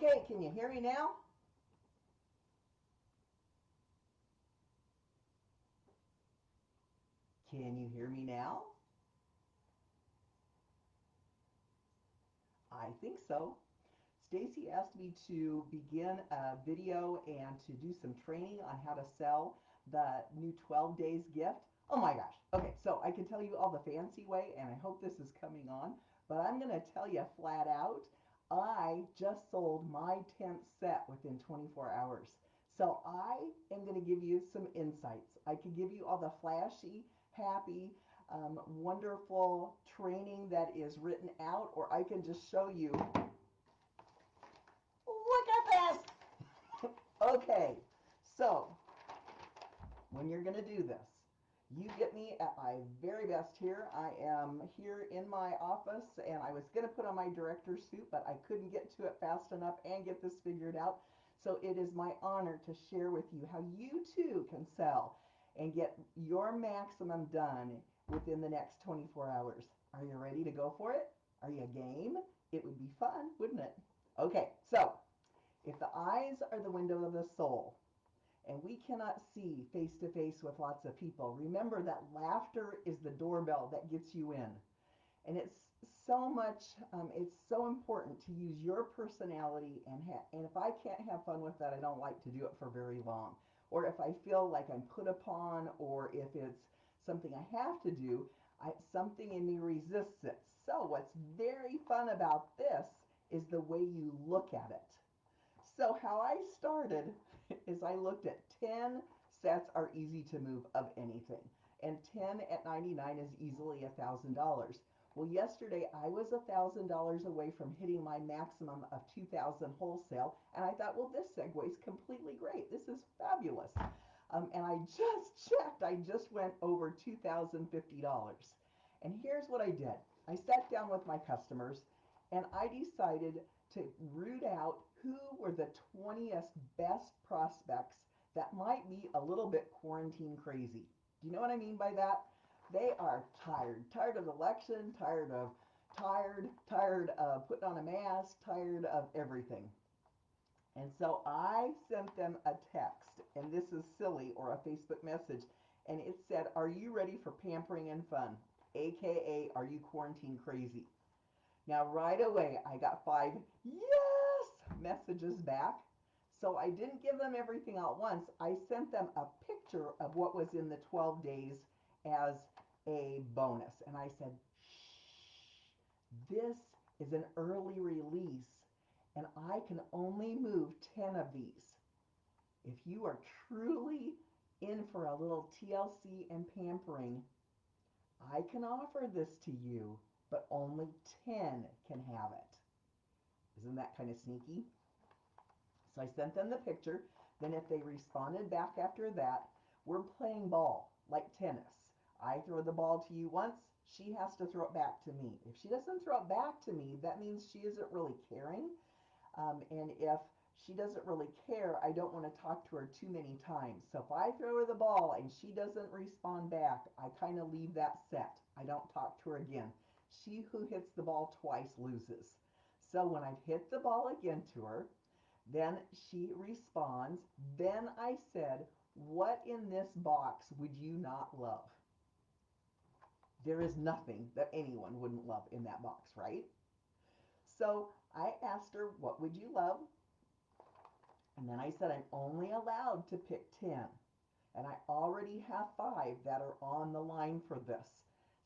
Okay, can you hear me now? Can you hear me now? I think so. Stacy asked me to begin a video and to do some training on how to sell the new 12 days gift. Oh my gosh. Okay, so I can tell you all the fancy way, and I hope this is coming on, but I'm going to tell you flat out, I just sold my 10th set within 24 hours. So I am going to give you some insights. I could give you all the flashy, happy, wonderful training that is written out, or I can just show you, look at this. Okay, so when you're going to do this, you get me at my very best here. I am here in my office, and I was going to put on my director's suit, but I couldn't get to it fast enough and get this figured out. So it is my honor to share with you how you too can sell and get your maximum done within the next 24 hours. Are you ready to go for it? Are you game? It would be fun, wouldn't it? Okay, so if the eyes are the window of the soul, and we cannot see face to face with lots of people, remember that laughter is the doorbell that gets you in. And it's so much, it's so important to use your personality, and if I can't have fun with that, I don't like to do it for very long. Or if I feel like I'm put upon, or if it's something I have to do, something in me resists it. So what's very fun about this is the way you look at it. So how I started is I looked at 10 sets are easy to move of anything. And 10 at 99 is easily $1,000. Well, yesterday I was $1,000 away from hitting my maximum of 2,000 wholesale. And I thought, well, this segues completely great. This is fabulous. And I just checked. I just went over $2,050. And here's what I did. I sat down with my customers and I decided to root out who were the 20th best prospects that might be a little bit quarantine crazy. Do you know what I mean by that? They are tired of election, tired of putting on a mask, tired of everything. And so I sent them a text, and this is silly, or a Facebook message, and it said, "Are you ready for pampering and fun? AKA, are you quarantine crazy?" Now, right away, I got 5 yes messages back. So I didn't give them everything at once. I sent them a picture of what was in the 12 days as a bonus. And I said, shh, this is an early release, and I can only move 10 of these. If you are truly in for a little TLC and pampering, I can offer this to you, but only 10 can have it. Isn't that kind of sneaky? So I sent them the picture. Then if they responded back after that, we're playing ball like tennis. I throw the ball to you once, she has to throw it back to me. If she doesn't throw it back to me, that means she isn't really caring. And if she doesn't really care, I don't want to talk to her too many times. So if I throw her the ball and she doesn't respond back, I kind of leave that set. I don't talk to her again. She who hits the ball twice loses. So when I've hit the ball again to her, then she responds. Then I said, what in this box would you not love? There is nothing that anyone wouldn't love in that box, right? So I asked her, what would you love? And then I said, I'm only allowed to pick 10. And I already have 5 that are on the line for this.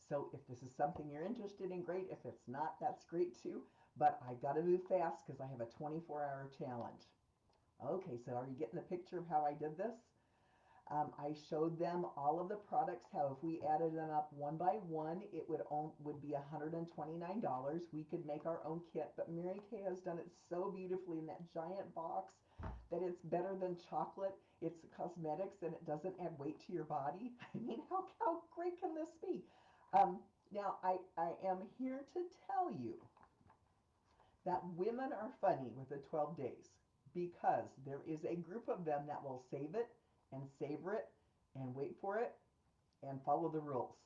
So if this is something you're interested in, great. If it's not, that's great too. But I've got to move fast because I have a 24-hour challenge. Okay, so are you getting the picture of how I did this? I showed them all of the products, how if we added them up one by one, it would be $129. We could make our own kit, but Mary Kay has done it so beautifully in that giant box that it's better than chocolate. It's cosmetics and it doesn't add weight to your body. I mean, how great can this be? Now, I am here to tell you that women are funny with the 12 days because there is a group of them that will save it and savor it and wait for it and follow the rules.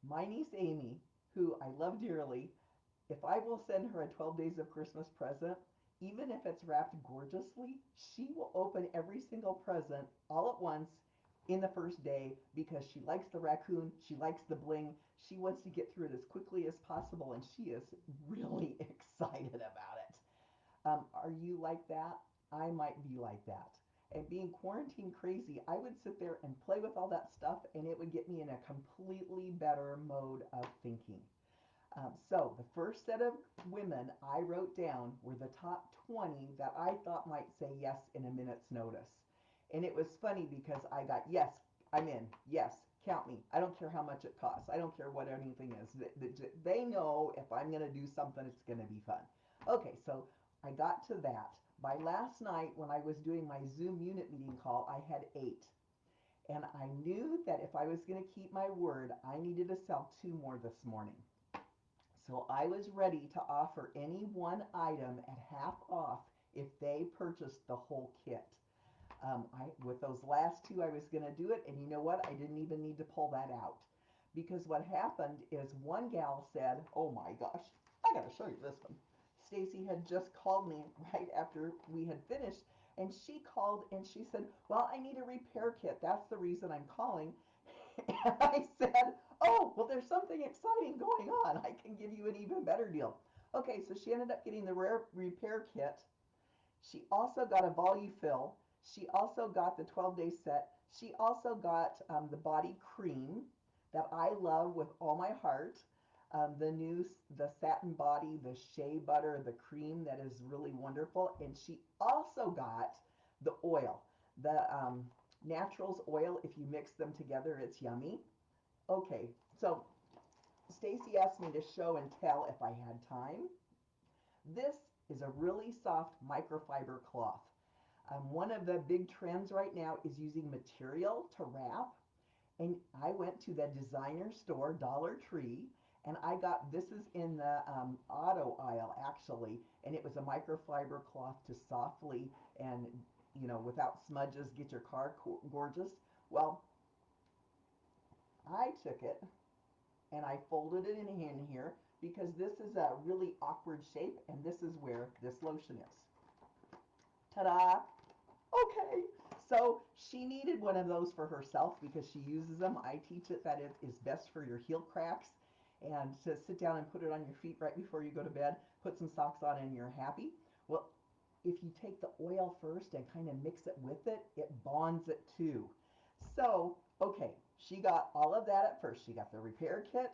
My niece Amy, who I love dearly, If I will send her a 12 Days of Christmas present, even if it's wrapped gorgeously, she will open every single present all at once in the first day because she likes the raccoon, she likes the bling, she wants to get through it as quickly as possible, and she is really excited about it. Are you like that? I might be like that. And being quarantine crazy, I would sit there and play with all that stuff, and it would get me in a completely better mode of thinking. So the first set of women I wrote down were the top 20 that I thought might say yes in a minute's notice. And it was funny because I got yes, I'm in, yes, count me. I don't care how much it costs. I don't care what anything is. They know if I'm going to do something, it's going to be fun. Okay, so I got to that. By last night, when I was doing my Zoom unit meeting call, I had 8. And I knew that if I was going to keep my word, I needed to sell 2 more this morning. So I was ready to offer any one item at half off if they purchased the whole kit. With those last 2, I was going to do it, and you know what? I didn't even need to pull that out. Because what happened is one gal said, oh my gosh, I got to show you this one. Stacy had just called me right after we had finished, and she called and she said, well, I need a repair kit. That's the reason I'm calling. And I said, oh, well, there's something exciting going on. I can give you an even better deal. Okay, so she ended up getting the rare repair kit. She also got a Volufill. She also got the 12-day set. She also got the body cream that I love with all my heart. The satin body, the shea butter, the cream that is really wonderful. And she also got the oil, the Naturals oil. If you mix them together, it's yummy. Okay, so Stacy asked me to show and tell if I had time. This is a really soft microfiber cloth. One of the big trends right now is using material to wrap. And I went to the designer store, Dollar Tree, and I got, this is in the auto aisle actually, and it was a microfiber cloth to softly and, you know, without smudges, get your car gorgeous. Well, I took it and I folded it in here because this is a really awkward shape, and this is where this lotion is. Ta-da! Okay, so she needed one of those for herself because she uses them. I teach it that it is best for your heel cracks, and to sit down and put it on your feet right before you go to bed, put some socks on, and you're happy. Well, if you take the oil first and kind of mix it with it, it bonds it too. So, okay, she got all of that at first. She got the repair kit,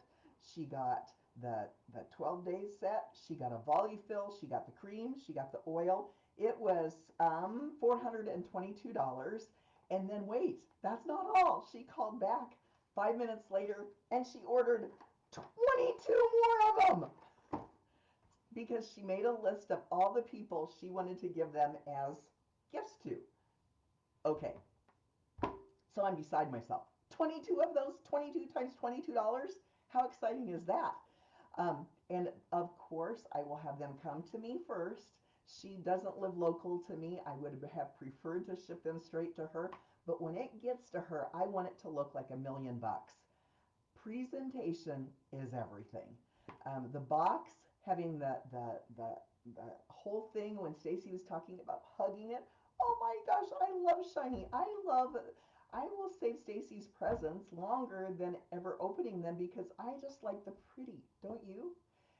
she got the 12 days set, she got a Volufill, she got the cream, she got the oil. It was $422. And then wait, that's not all. She called back 5 minutes later and she ordered 22 more of them because she made a list of all the people she wanted to give them as gifts to. Okay, so I'm beside myself. 22 of those, 22 times $22. How exciting is that? And of course, I will have them come to me first. She doesn't live local to me. I would have preferred to ship them straight to her. But when it gets to her, I want it to look like $1,000,000. Presentation is everything. The box, having the whole thing, when Stacy was talking about hugging it, oh my gosh, I love shiny. I will save Stacy's presents longer than ever opening them because I just like the pretty, don't you?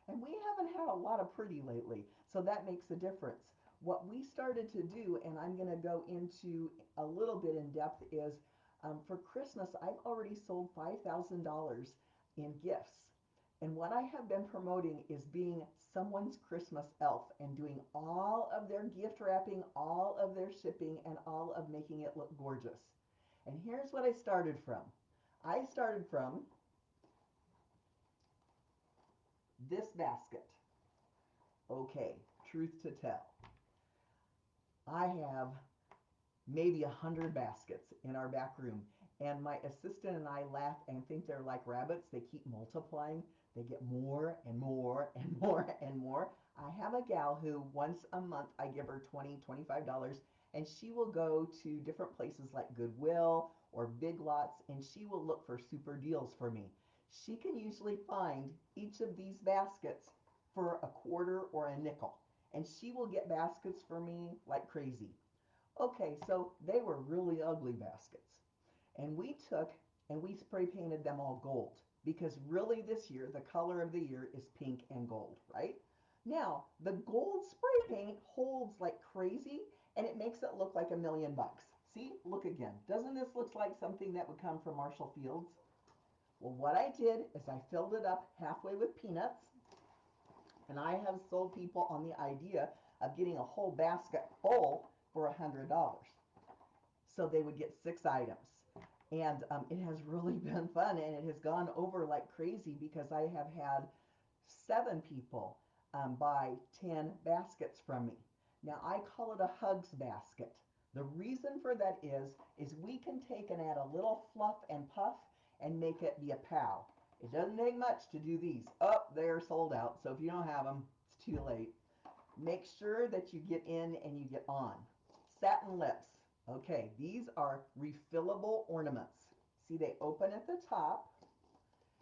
And we haven't had a lot of pretty lately, so that makes a difference. What we started to do, and I'm going to go into a little bit in depth, is for Christmas, I've already sold $5,000 in gifts. And what I have been promoting is being someone's Christmas elf and doing all of their gift wrapping, all of their shipping, and all of making it look gorgeous. And here's what I started from. I started from this basket. Okay, truth to tell, I have maybe 100 baskets in our back room, and my assistant and I laugh and think they're like rabbits. They keep multiplying. They get more and more and more and more. I have a gal who once a month I give her $20, $25, and she will go to different places like Goodwill or Big Lots, and she will look for super deals for me. She can usually find each of these baskets for a quarter or a nickel. And she will get baskets for me like crazy. Okay, so they were really ugly baskets. And we took and we spray painted them all gold because really this year the color of the year is pink and gold, right? Now, the gold spray paint holds like crazy and it makes it look like $1,000,000. See, look again. Doesn't this look like something that would come from Marshall Fields? Well, what I did is I filled it up halfway with peanuts, and I have sold people on the idea of getting a whole basket full for $100. So they would get 6 items. And it has really been fun, and it has gone over like crazy because I have had 7 people buy 10 baskets from me. Now I call it a hugs basket. The reason for that is we can take and add a little fluff and puff and make it be a pow. It doesn't take much to do these. Oh, they're sold out. So if you don't have them, it's too late. Make sure that you get in and you get on. Satin lips. Okay, these are refillable ornaments. See, they open at the top.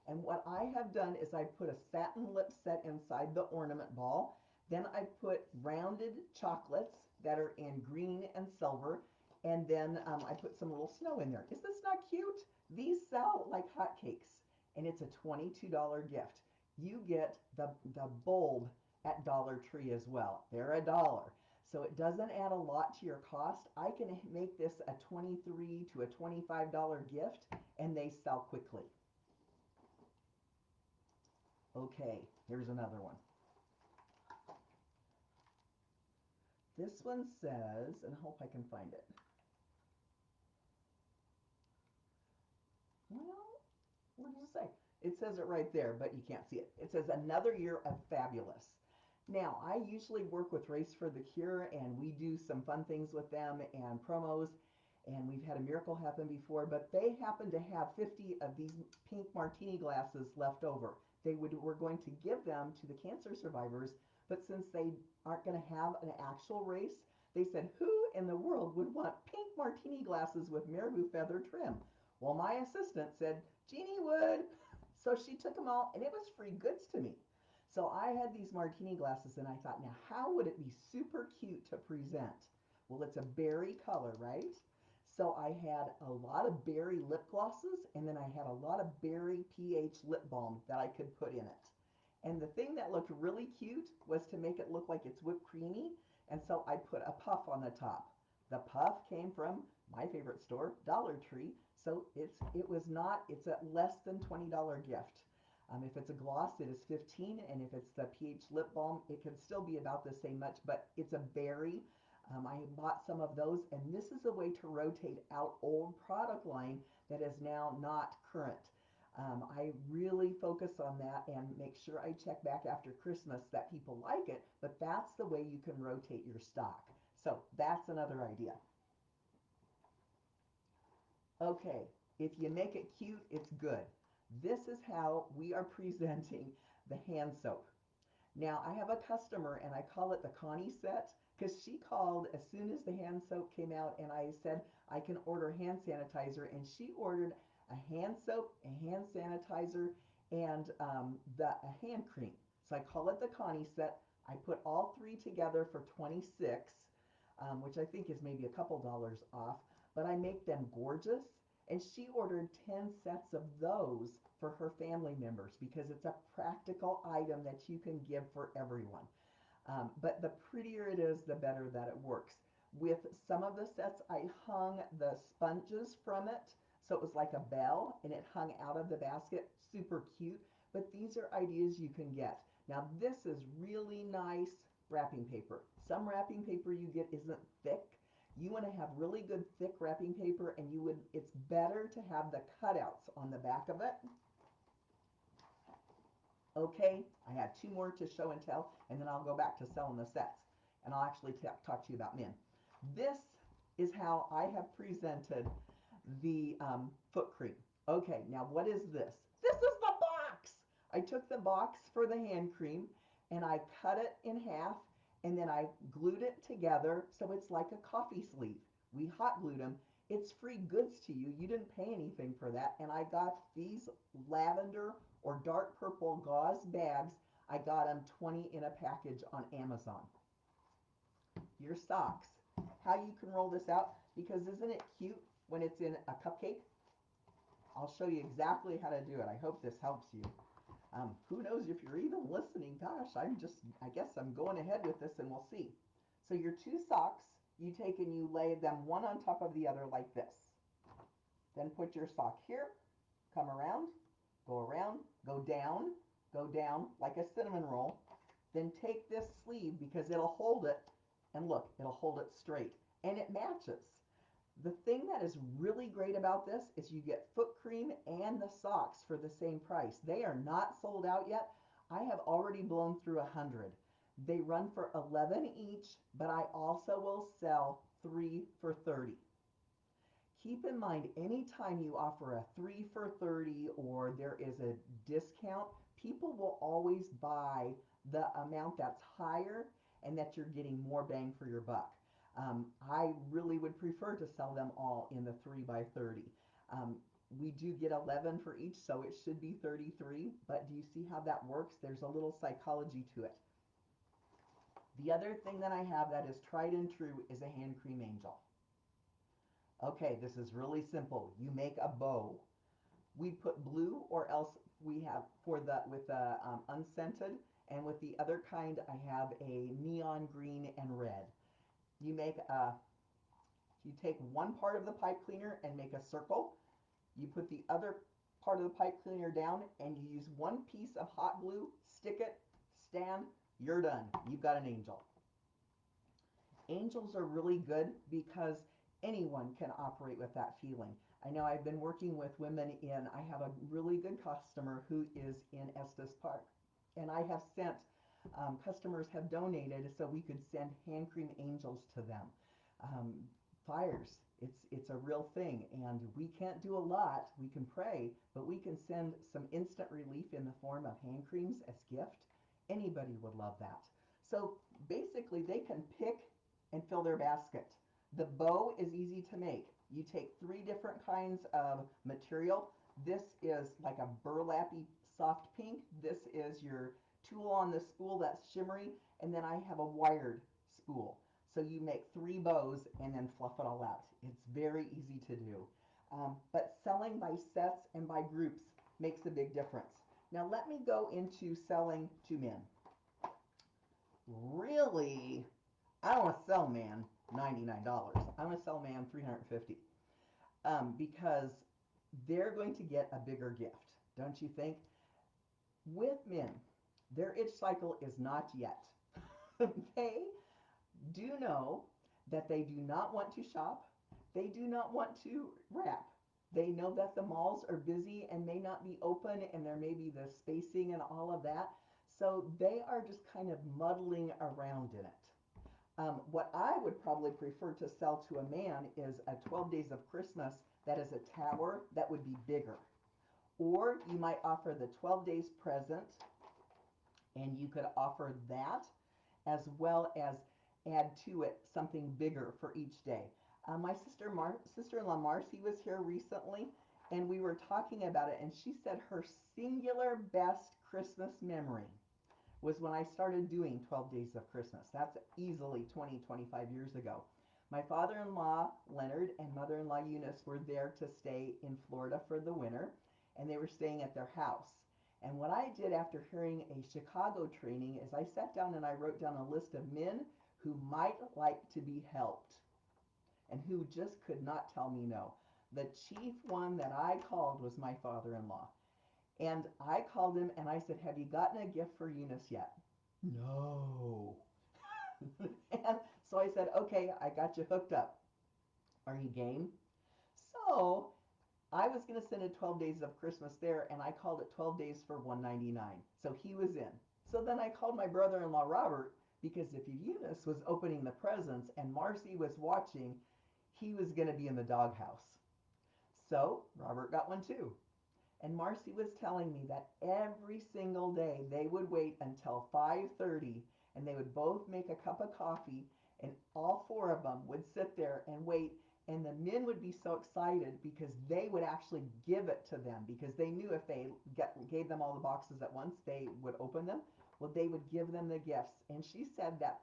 And what I have done is I put a satin lip set inside the ornament ball. Then I put rounded chocolates that are in green and silver. And then I put some little snow in there. Is this not cute? These sell like hotcakes. And it's a $22 gift. You get the bulb at Dollar Tree as well. They're $1. So it doesn't add a lot to your cost. I can make this a $23 to a $25 gift and they sell quickly. Okay, here's another one. This one says, and I hope I can find it. Well, what does it say? It says it right there, but you can't see it. It says another year of fabulous. Now, I usually work with Race for the Cure, and we do some fun things with them and promos, and we've had a miracle happen before, but they happen to have 50 of these pink martini glasses left over. Were going to give them to the cancer survivors, but since they aren't going to have an actual race, they said, who in the world would want pink martini glasses with marabou feather trim? Well, my assistant said, Jeanie would. So she took them all, and it was free goods to me. So I had these martini glasses, and I thought, now how would it be super cute to present? Well, it's a berry color, right? So I had a lot of berry lip glosses, and then I had a lot of berry pH lip balm that I could put in it. And the thing that looked really cute was to make it look like it's whipped creamy, and so I put a puff on the top. The puff came from my favorite store, Dollar Tree, so it's a less than $20 gift. If it's a gloss, it is 15, and if it's the pH lip balm, it can still be about the same much, but it's a berry. I bought some of those, and this is a way to rotate out old product line that is now not current. I really focus on that and make sure I check back after Christmas that people like it, but that's the way you can rotate your stock. So that's another idea. Okay, if you make it cute, it's good. This is how we are presenting the hand soap. Now, I have a customer, and I call it the Connie set, because she called as soon as the hand soap came out, and I said I can order hand sanitizer, and she ordered a hand soap, a hand sanitizer, and a hand cream. So I call it the Connie set. I put all three together for 26, which I think is maybe a couple dollars off, but I make them gorgeous. And she ordered 10 sets of those for her family members because it's a practical item that you can give for everyone. But the prettier it is, the better that it works. With some of the sets, I hung the sponges from it. So it was like a bell and it hung out of the basket. Super cute. But these are ideas you can get. Now this is really nice wrapping paper. Some wrapping paper you get isn't thick. You want to have really good thick wrapping paper, and it's better to have the cutouts on the back of it. Okay, I have 2 more to show and tell, and then I'll go back to selling the sets, and I'll actually talk to you about men. This is how I have presented the foot cream. Okay, now what is this? This is the box! I took the box for the hand cream, and I cut it in half, and then I glued it together so it's like a coffee sleeve. We hot glued them. It's free goods to you. You didn't pay anything for that. And I got these lavender or dark purple gauze bags. I got them 20 in a package on Amazon. Your socks. How you can roll this out, because isn't it cute when it's in a cupcake? I'll show you exactly how to do it. I hope this helps you. Who knows if you're even listening? Gosh, I guess I'm going ahead with this and we'll see. So your two socks, you take and you lay them one on top of the other like this. Then put your sock here, come around, go down like a cinnamon roll. Then take this sleeve because it'll hold it, and look, it'll hold it straight, and it matches. The thing that is really great about this is you get foot cream and the socks for the same price. They are not sold out yet. I have already blown through 100. They run for 11 each, but I also will sell 3 for 30. Keep in mind, anytime you offer a 3 for 30 or there is a discount, people will always buy the amount that's higher and that you're getting more bang for your buck. I really would prefer to sell them all in the 3 by 30. We do get 11 for each, so it should be 33, but do you see how that works? There's a little psychology to it. The other thing that I have that is tried and true is a hand cream angel. Okay, this is really simple. You make a bow. We put blue, or else we have with the unscented, and with the other kind I have a neon green and red. You take one part of the pipe cleaner and make a circle. You put the other part of the pipe cleaner down and you use one piece of hot glue, stick it, stand, you're done. You've got an angel. Angels are really good because anyone can operate with that feeling. I know I've been working with women I have a really good customer who is in Estes Park, and I have sent, customers have donated so we could send hand cream angels to them. Fires, it's a real thing, and we can't do a lot. We can pray, but we can send some instant relief in the form of hand creams as gift. Anybody would love that. So basically they can pick and fill their basket. The bow is easy to make. You take 3 different kinds of material. This is like a burlappy soft pink. This is your tulle on the spool that's shimmery, and then I have a wired spool. So you make 3 bows and then fluff it all out. It's very easy to do. But selling by sets and by groups makes a big difference. Now let me go into selling to men. Really, I don't want to sell man $99. I want to sell man $350 because they're going to get a bigger gift, don't you think? With men, their itch cycle is not yet. They do know that they do not want to shop. They do not want to wrap. They know that the malls are busy and may not be open, and there may be the spacing and all of that. So they are just kind of muddling around in it. What I would probably prefer to sell to a man is a 12 Days of Christmas that is a tower that would be bigger. Or you might offer the 12 days present, and you could offer that as well as add to it something bigger for each day. My sister-in-law Marcy was here recently, and we were talking about it, and she said her singular best Christmas memory was when I started doing 12 Days of Christmas. That's easily 20, 25 years ago. My father-in-law Leonard and mother-in-law Eunice were there to stay in Florida for the winter, and they were staying at their house. And what I did after hearing a Chicago training is I sat down and I wrote down a list of men who might like to be helped and who just could not tell me no. The chief one that I called was my father-in-law. And I called him and I said, have you gotten a gift for Eunice yet? No. And so I said, okay, I got you hooked up. Are you game? So I was going to send a 12 Days of Christmas there, and I called it 12 Days for $199. So he was in. So then I called my brother-in-law Robert, because if Eunice was opening the presents and Marcy was watching, he was going to be in the doghouse. So Robert got one too. And Marcy was telling me that every single day they would wait until 5:30 and they would both make a cup of coffee, and all 4 of them would sit there and wait And the men would be so excited because they would actually give it to them, because they knew if they gave them all the boxes at once, they would open them. Well, they would give them the gifts. And she said that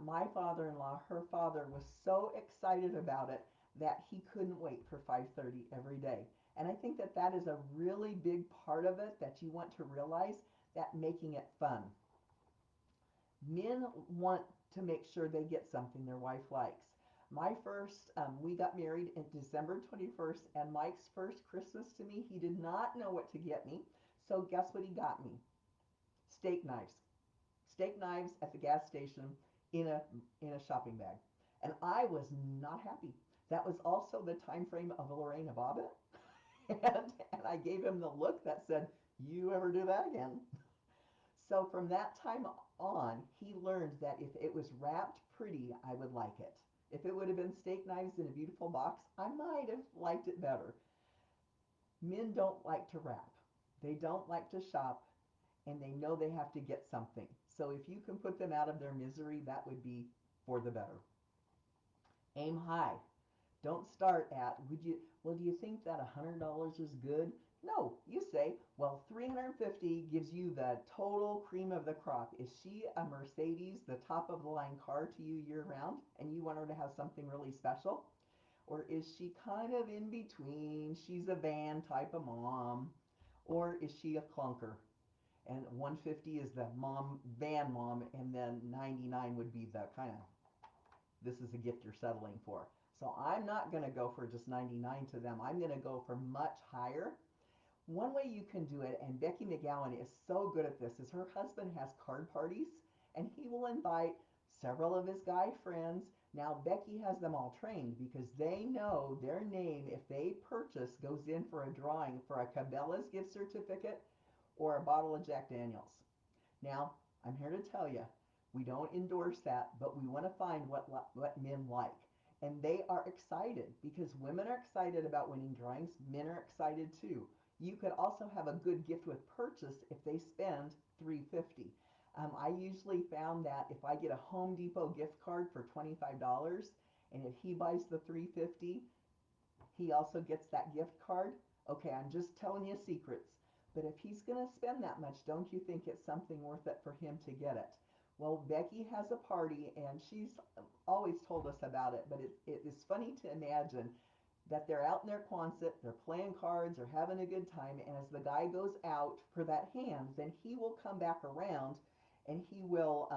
my father-in-law, her father, was so excited about it that he couldn't wait for 5:30 every day. And I think that that is a really big part of it that you want to realize, that making it fun. Men want to make sure they get something their wife likes. My first, we got married in December 21st, and Mike's first Christmas to me, he did not know what to get me. So guess what he got me? Steak knives. Steak knives at the gas station in a shopping bag. And I was not happy. That was also the time frame of Lorena Bobbitt. And I gave him the look that said, you ever do that again? So from that time on, he learned that if it was wrapped pretty, I would like it. If it would have been steak knives in a beautiful box, I might have liked it better. Men don't like to wrap. They don't like to shop, and they know they have to get something. So if you can put them out of their misery, that would be for the better. Aim high. Don't start at, well, do you think that $100 is good? No, you say, well, 350 gives you the total cream of the crop. Is she a Mercedes, the top of the line car to you year round, and you want her to have something really special? Or is she kind of in between? She's a van type of mom. Or is she a clunker? And 150 is the van mom, and then 99 would be the kind of, this is a gift you're settling for. So I'm not going to go for just 99 to them. I'm going to go for much higher. One way you can do it, and Becky McGowan is so good at this, is her husband has card parties, and he will invite several of his guy friends. Now Becky has them all trained because they know their name, if they purchase, goes in for a drawing for a Cabela's gift certificate or a bottle of Jack Daniels. Now, I'm here to tell you, we don't endorse that, but we want to find what men like. And they are excited because women are excited about winning drawings. Men are excited too. You could also have a good gift with purchase if they spend $350. I usually found that if I get a Home Depot gift card for $25, and if he buys the $350, he also gets that gift card. Okay, I'm just telling you secrets. But if he's going to spend that much, don't you think it's something worth it for him to get it? Well, Becky has a party, and she's always told us about it, but it is funny to imagine that they're out in their Quonset, they're playing cards, they're having a good time, and as the guy goes out for that hand, then he will come back around and he will,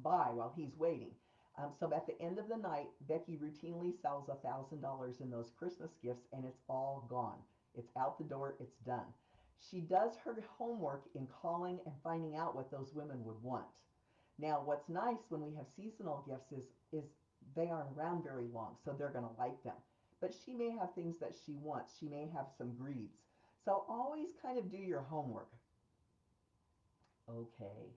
buy while he's waiting. So at the end of the night, Becky routinely sells $1,000 in those Christmas gifts, and it's all gone. It's out the door, it's done. She does her homework in calling and finding out what those women would want. Now, what's nice when we have seasonal gifts is they aren't around very long, so they're going to like them. But she may have things that she wants. She may have some greeds. So always kind of do your homework. Okay.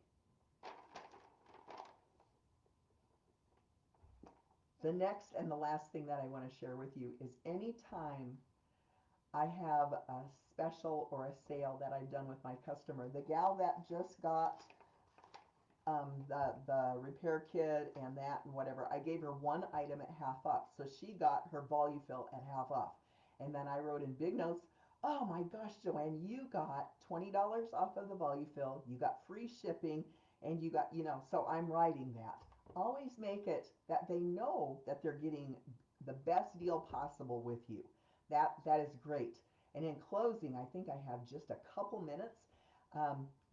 The next and the last thing that I want to share with you is anytime I have a special or a sale that I've done with my customer, the gal that just got the repair kit and that and whatever, I gave her one item at half off. So she got her Volufill at half off. And then I wrote in big notes, oh my gosh, Joanne, you got $20 off of the Volufill, you got free shipping, and you got, so I'm writing that. Always make it that they know that they're getting the best deal possible with you. That is great. And in closing, I think I have just a couple minutes.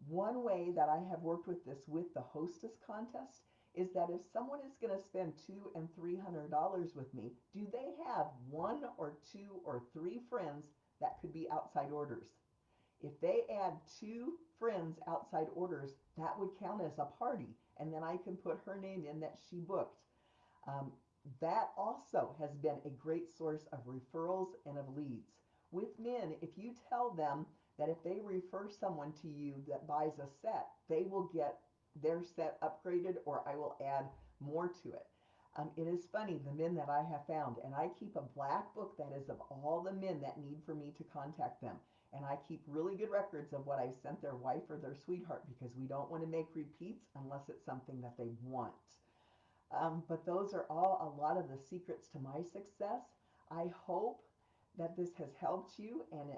One way that I have worked with this with the hostess contest is that if someone is going to spend $200 and $300 with me, do they have one or two or three friends that could be outside orders? If they add two friends outside orders, that would count as a party, and then I can put her name in that she booked. That also has been a great source of referrals and of leads. With men, if you tell them that if they refer someone to you that buys a set, they will get their set upgraded, or I will add more to it. It is funny, the men that I have found, and I keep a black book that is of all the men that need for me to contact them. And I keep really good records of what I've sent their wife or their sweetheart, because we don't want to make repeats unless it's something that they want. But those are all a lot of the secrets to my success. I hope that this has helped you, and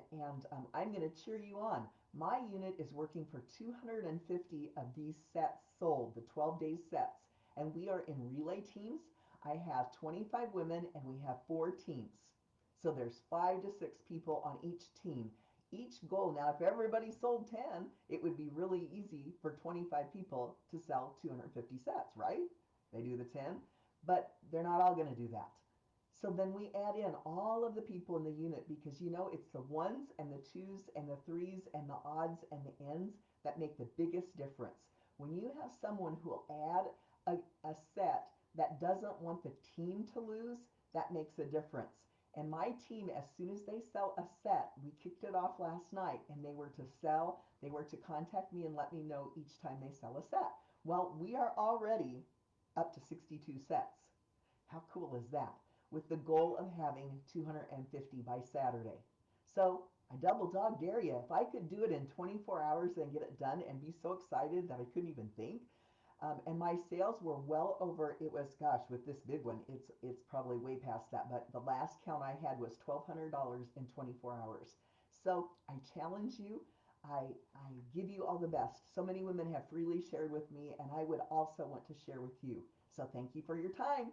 I'm going to cheer you on. My unit is working for 250 of these sets sold, the 12 days sets, and we are in relay teams. I have 25 women and we have 4 teams. So there's 5 to 6 people on each team. Each goal, now if everybody sold 10, it would be really easy for 25 people to sell 250 sets, right? They do the 10, but they're not all going to do that. So then we add in all of the people in the unit because it's the ones and the twos and the threes and the odds and the ends that make the biggest difference. When you have someone who will add a set that doesn't want the team to lose, that makes a difference. And my team, as soon as they sell a set, we kicked it off last night, and they were to contact me and let me know each time they sell a set. Well, we are already up to 62 sets. How cool is that? With the goal of having 250 by Saturday. So I double dog dare you. If I could do it in 24 hours and get it done and be so excited that I couldn't even think. And my sales were well over, it was, gosh, with this big one, it's probably way past that. But the last count I had was $1,200 in 24 hours. So I challenge you. I give you all the best. So many women have freely shared with me, and I would also want to share with you. So thank you for your time.